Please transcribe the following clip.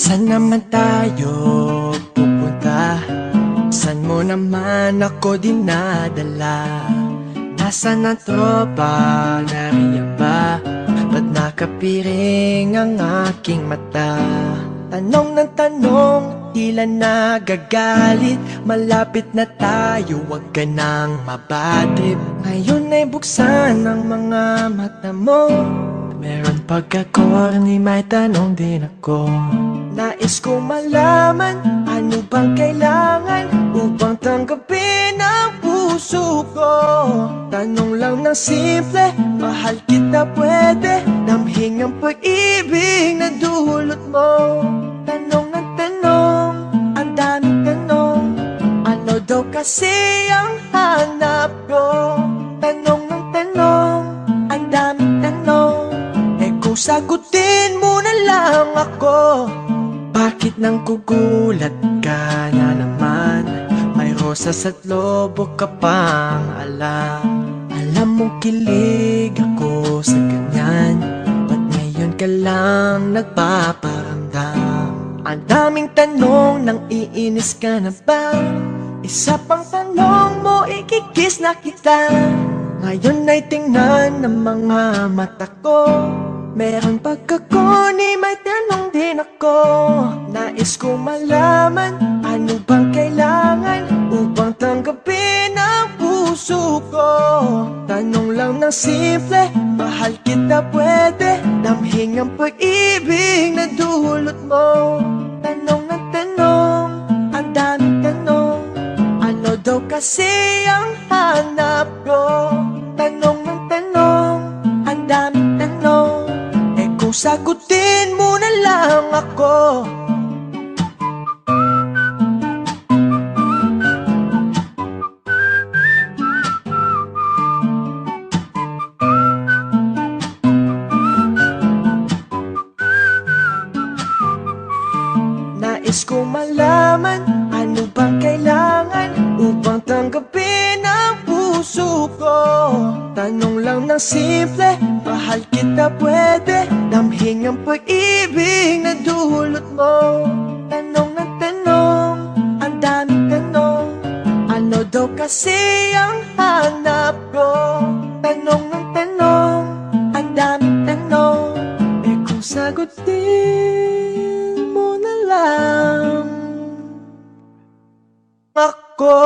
Saan naman tayo pupunta? Saan mo naman ako dinadala? Nasaan ang tropa? Nariyan ba? Ba't nakapiring ang aking mata? Tanong ng tanong, tila nagagalit. Malapit na tayo, wag ka nang mabadrip. Ngayon ay buksan ang mga mata mo. Meron pagka-corny, may tanong din ako. Nais ko malaman, ano bang kailangan upang tanggapin ang puso ko? Tanong lang ng simple, mahal kita pwede damhin ang pag-ibig na dulot mo. Tanong ng tanong, ang daming tanong, ano daw kasi ang hanap ko? Tanong ng tanong, ang daming tanong, kung sagutin mo na lang ako. Bakit nang gugulat ka na naman? May rosas at lobo ka pang alam. Alam mong kilig ako sa ganyan, ba't ngayon ka lang nagpaparamdam? Ang daming tanong, nang iinis ka na ba? Isa pang tanong mo, ikikis na kita. Ngayon ay tingnan ng mga mata ko. Meron pagkakuni, may tanong din ako. Nais ko malaman, ano bang kailangan upang tanggapin ang puso ko? Tanong lang ng simple, mahal kita pwede damhin ang pag-ibig na dulot mo. Tanong ng tanong, ang daming tanong, ano daw kasi ang hanap ko? Tanong ng tanong, ang daming tanong, kung sagutin mo na lang ako. Nais ko malaman, ano bang kailangan upang tanggapin ang puso ko? Tanong lang ng simple, mahal kita pwede damhin ang pag-ibig na dulot mo. Tanong ng tanong, ang daming tanong, ano daw kasi ang hanap ko? Tanong ng tanong, ang daming tanong, kung sagutin mo na lang ako.